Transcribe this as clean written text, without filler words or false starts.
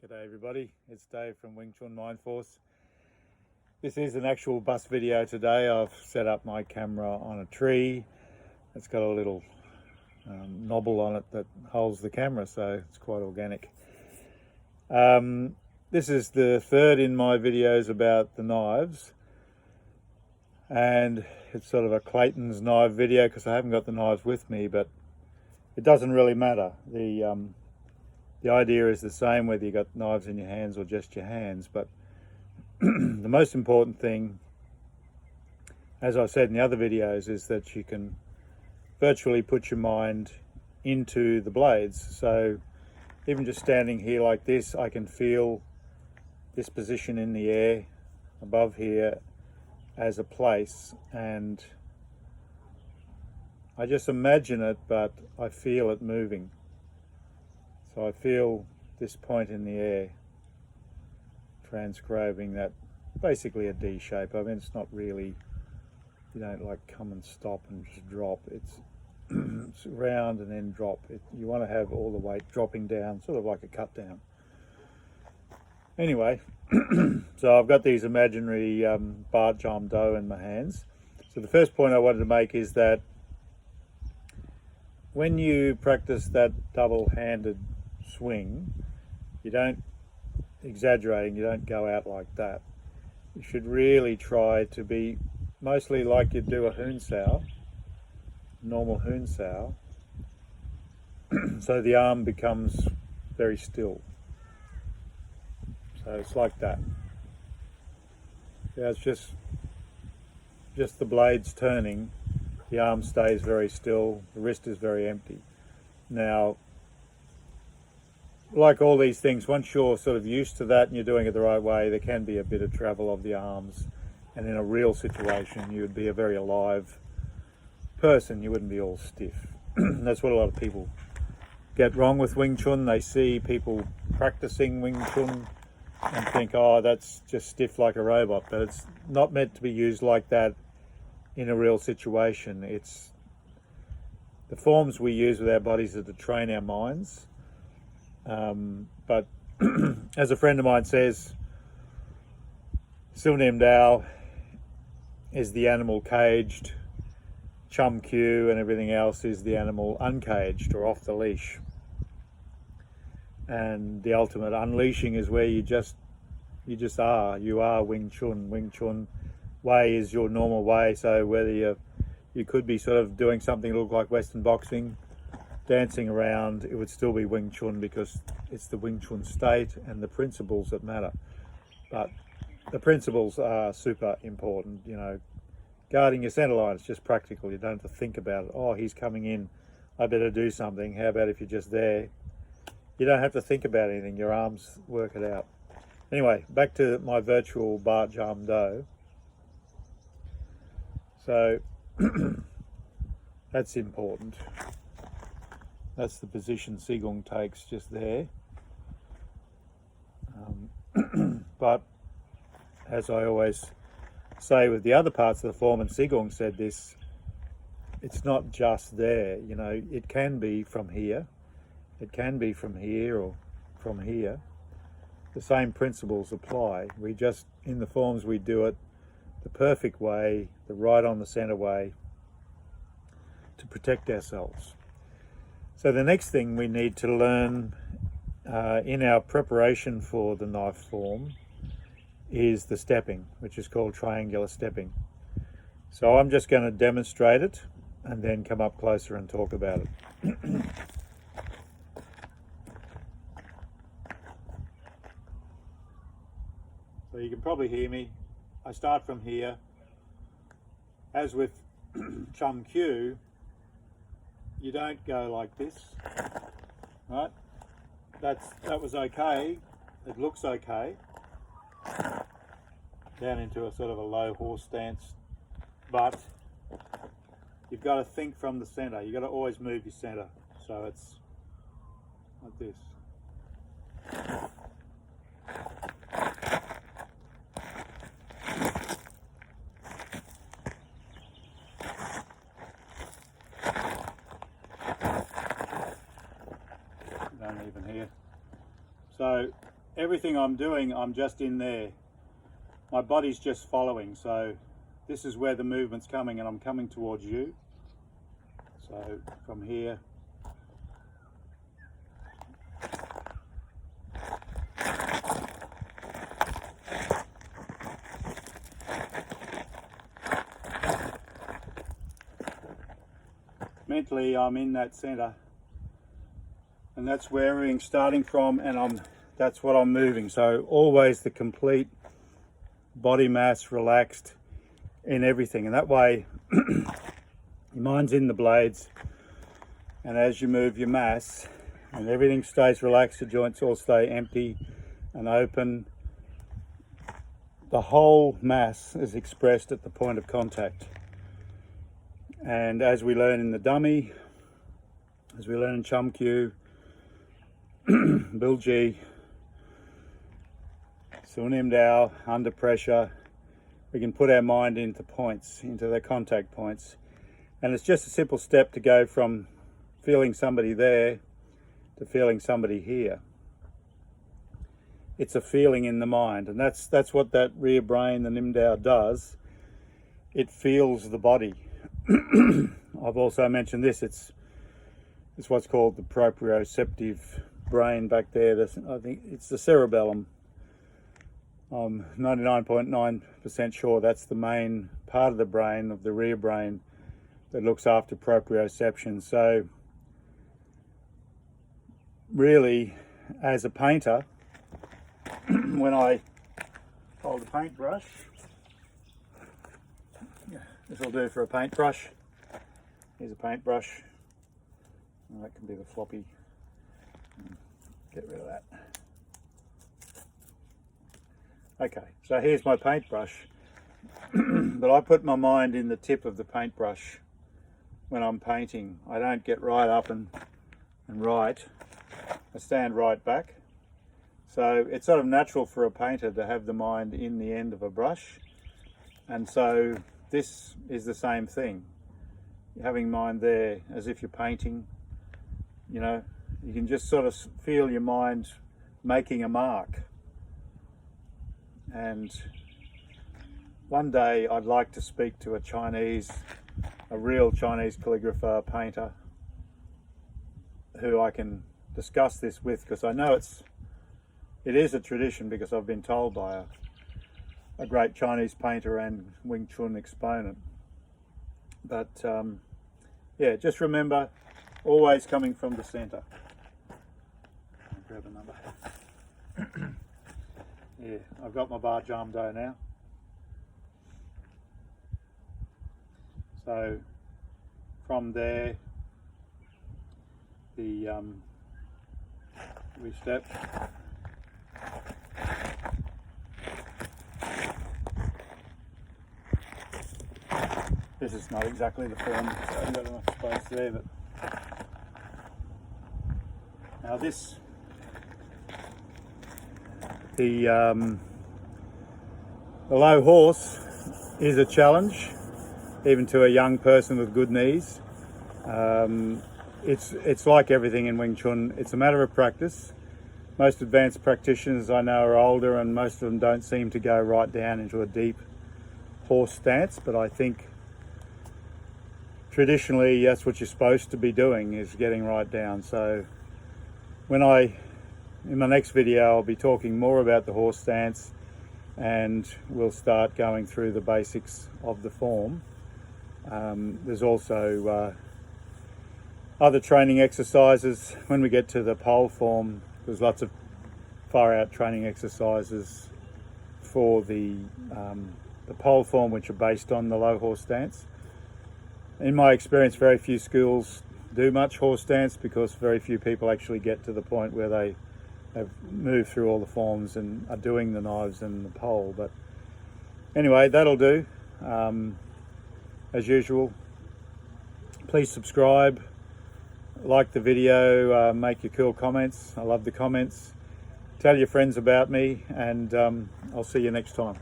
G'day everybody, it's Dave from Wing Chun Mind Force. This is an actual bus video today. I've set up my camera on a tree. It's got a little knobble on it that holds the camera, so it's quite organic. This is the third in my videos about the knives, and it's sort of a Clayton's knife video because I haven't got the knives with me, but it doesn't really matter. The idea is the same whether you got knives in your hands or just your hands, but the most important thing, as I said in the other videos, is that you can virtually put your mind into the blades. So even just standing here like this, I can feel this position in the air above here as a place, and I just imagine it, but I feel it moving. So I feel this point in the air transcribing that, basically a D shape. I mean, it's not really, you don't like come and stop and just drop. It's, it's round and then drop. You want to have all the weight dropping down, sort of like a cut down. Anyway, so I've got these imaginary Bart Jarm Do in my hands. So the first point I wanted to make is that when you practice that double-handed swing, you don't exaggerating, you don't go out like that. You should really try to be mostly like you do a hoon sao, normal hoon sao, so the arm becomes very still. So it's like that. Yeah, it's just the blades turning, the arm stays very still, the wrist is very empty. Now, like all these things, once you're sort of used to that and you're doing it the right way, there can be a bit of travel of the arms, and in a real situation you would be a very alive person. You wouldn't be all stiff. That's what a lot of people get wrong with Wing Chun. They see people practicing Wing Chun and think, oh, that's just stiff like a robot, but it's not meant to be used like that in a real situation. It's the forms we use with our bodies are to train our minds. But as a friend of mine says, Silnim Dao is the animal caged, Chum Q and everything else is the animal uncaged or off the leash. And the ultimate unleashing is where you just are. You are Wing Chun. Wing Chun way is your normal way. So whether you could be sort of doing something that look like Western boxing, dancing around, it would still be Wing Chun because it's the Wing Chun state and the principles that matter. But the principles are super important. You know, guarding your center line is just practical. You don't have to think about it. Oh, he's coming in, I better do something. How about if you're just there? You don't have to think about anything. Your arms work it out. Anyway, back to my virtual Bart Jarm Do. So that's important. That's the position Sigung takes just there. But as I always say with the other parts of the form, and Sigung said this, it's not just there. You know, it can be from here. It can be from here or from here. The same principles apply. We just, in the forms we do it the perfect way, the right on the center way, to protect ourselves. So the next thing we need to learn in our preparation for the knife form is the stepping, which is called triangular stepping. So I'm just going to demonstrate it and then come up closer and talk about it. So you can probably hear me. I start from here. As with Chum Q, you don't go like this, right? That was okay. It looks okay. Down into a sort of a low horse stance, but you've got to think from the center. You've got to always move your center. So it's like this. Don't even hear. So everything I'm doing, I'm just in there. My body's just following, so this is where the movement's coming, and I'm coming towards you. So from here, mentally I'm in that center, and that's where everything's starting from, and that's what I'm moving. So always the complete body mass relaxed in everything, and that way your mind's in the blades, and as you move your mass and everything stays relaxed, the joints all stay empty and open, the whole mass is expressed at the point of contact. And as we learn in the dummy, as we learn in Chum Q, Bill G, Sunim Dao, under pressure, we can put our mind into points, into the contact points. And it's just a simple step to go from feeling somebody there to feeling somebody here. It's a feeling in the mind, and that's what that rear brain, the Nim Dao, does. It feels the body. I've also mentioned this, it's what's called the proprioceptive brain back there. I think it's the cerebellum. I'm 99.9% sure that's the main part of the brain, of the rear brain, that looks after proprioception. So really, as a painter, when I hold a paintbrush, this will do for a paintbrush. Here's a paintbrush. And that can be the floppy. Get rid of that. Okay, so here's my paintbrush. But I put my mind in the tip of the paintbrush when I'm painting. I don't get right up and right. I stand right back. So it's sort of natural for a painter to have the mind in the end of a brush. And so this is the same thing. You're having mind there as if you're painting, you know, you can just sort of feel your mind making a mark. And one day I'd like to speak to a real Chinese calligrapher, painter, who I can discuss this with, because I know it is a tradition, because I've been told by a great Chinese painter and Wing Chun exponent. But yeah, just remember, always coming from the center. I'll grab a number. Yeah, I've got my Bart Jarm Do now. So from there, we step. This is not exactly the form, so I haven't got enough space there, but now the low horse is a challenge, even to a young person with good knees. It's like everything in Wing Chun. It's a matter of practice. Most advanced practitioners I know are older, and most of them don't seem to go right down into a deep horse stance, but I think traditionally that's what you're supposed to be doing, is getting right down. So in my next video, I'll be talking more about the horse stance, and we'll start going through the basics of the form. There's also other training exercises. When we get to the pole form, there's lots of far out training exercises for the pole form, which are based on the low horse stance. In my experience, very few schools do much horse stance, because very few people actually get to the point where they have moved through all the forms and are doing the knives and the pole. But anyway, that'll do. As usual, please subscribe, like the video, make your cool comments. I love the comments. Tell your friends about me, and I'll see you next time.